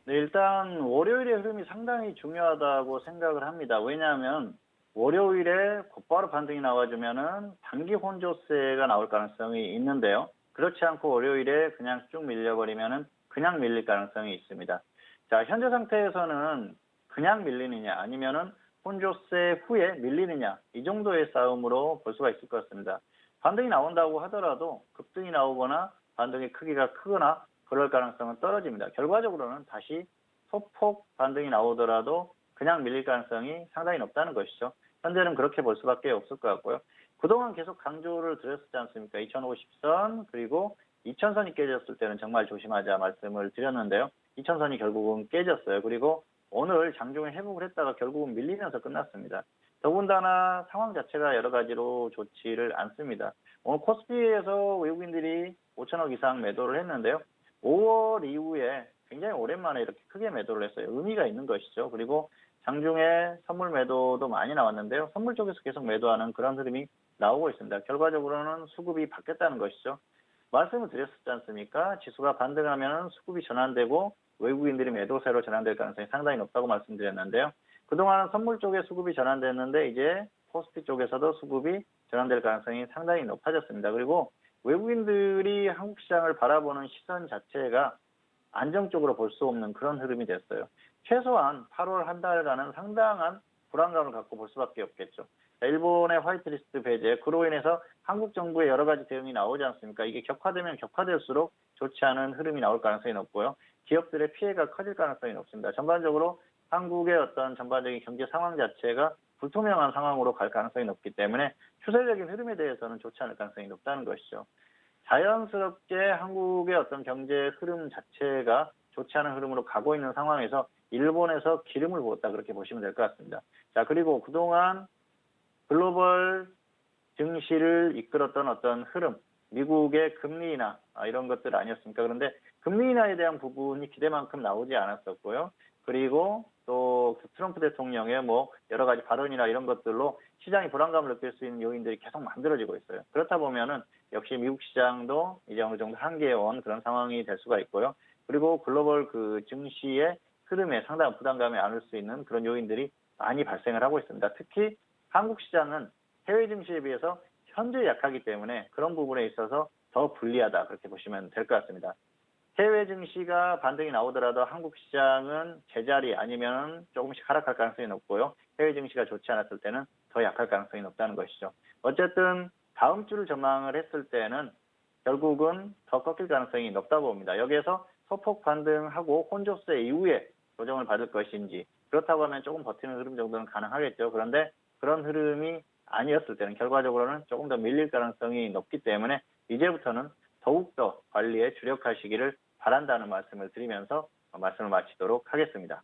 네, 일단 월요일의 흐름이 상당히 중요하다고 생각을 합니다. 왜냐하면 월요일에 곧바로 반등이 나와주면은 단기 혼조세가 나올 가능성이 있는데요. 그렇지 않고 월요일에 그냥 쭉 밀려버리면은 그냥 밀릴 가능성이 있습니다. 자, 현재 상태에서는 그냥 밀리느냐 아니면은 혼조세 후에 밀리느냐 이 정도의 싸움으로 볼 수가 있을 것 같습니다. 반등이 나온다고 하더라도 급등이 나오거나 반등의 크기가 크거나 그럴 가능성은 떨어집니다. 결과적으로는 다시 소폭 반등이 나오더라도 그냥 밀릴 가능성이 상당히 높다는 것이죠. 현재는 그렇게 볼 수밖에 없을 것 같고요. 그동안 계속 강조를 드렸었지 않습니까? 2050선 그리고 2000선이 깨졌을 때는 정말 조심하자 말씀을 드렸는데요. 2000선이 결국은 깨졌어요. 그리고 오늘 장중에 회복을 했다가 결국은 밀리면서 끝났습니다. 더군다나 상황 자체가 여러 가지로 좋지를 않습니다. 오늘 코스피에서 외국인들이 5천억 이상 매도를 했는데요. 5월 이후에 굉장히 오랜만에 이렇게 크게 매도를 했어요. 의미가 있는 것이죠. 그리고 장중에 선물 매도도 많이 나왔는데요. 선물 쪽에서 계속 매도하는 그런 흐름이 나오고 있습니다. 결과적으로는 수급이 바뀌었다는 것이죠. 말씀을 드렸었지 않습니까? 지수가 반등하면 수급이 전환되고 외국인들이 매도세로 전환될 가능성이 상당히 높다고 말씀드렸는데요. 그동안은 선물 쪽에 수급이 전환됐는데 이제 코스피 쪽에서도 수급이 전환될 가능성이 상당히 높아졌습니다. 그리고 외국인들이 한국 시장을 바라보는 시선 자체가 안정적으로 볼 수 없는 그런 흐름이 됐어요. 최소한 8월 한 달간은 상당한 불안감을 갖고 볼 수밖에 없겠죠. 일본의 화이트리스트 배제, 그로 인해서 한국 정부의 여러 가지 대응이 나오지 않습니까? 이게 격화되면 격화될수록 좋지 않은 흐름이 나올 가능성이 높고요. 기업들의 피해가 커질 가능성이 높습니다. 전반적으로 한국의 어떤 전반적인 경제 상황 자체가 불투명한 상황으로 갈 가능성이 높기 때문에 추세적인 흐름에 대해서는 좋지 않을 가능성이 높다는 것이죠. 자연스럽게 한국의 어떤 경제 흐름 자체가 좋지 않은 흐름으로 가고 있는 상황에서 일본에서 기름을 부었다 그렇게 보시면 될 것 같습니다. 자, 그리고 그동안 글로벌 증시를 이끌었던 어떤 흐름, 미국의 금리 인하 이런 것들 아니었습니까? 그런데 금리 인하에 대한 부분이 기대만큼 나오지 않았었고요. 그리고 또 트럼프 대통령의 뭐 여러 가지 발언이나 이런 것들로 시장이 불안감을 느낄 수 있는 요인들이 계속 만들어지고 있어요. 그렇다 보면은 역시 미국 시장도 이제 어느 정도 한계에 온 그런 상황이 될 수가 있고요. 그리고 글로벌 그 증시의 흐름에 상당한 부담감이 안을 수 있는 그런 요인들이 많이 발생을 하고 있습니다. 특히 한국 시장은 해외 증시에 비해서 현재 약하기 때문에 그런 부분에 있어서 더 불리하다 그렇게 보시면 될 것 같습니다. 해외 증시가 반등이 나오더라도 한국 시장은 제자리 아니면 조금씩 하락할 가능성이 높고요. 해외 증시가 좋지 않았을 때는 더 약할 가능성이 높다는 것이죠. 어쨌든 다음 주를 전망을 했을 때는 결국은 더 꺾일 가능성이 높다고 봅니다. 여기에서 소폭 반등하고 혼조세 이후에 조정을 받을 것인지 그렇다고 하면 조금 버티는 흐름 정도는 가능하겠죠. 그런데 그런 흐름이 아니었을 때는 결과적으로는 조금 더 밀릴 가능성이 높기 때문에 이제부터는 더욱더 관리에 주력하시기를 바란다는 말씀을 드리면서 말씀을 마치도록 하겠습니다.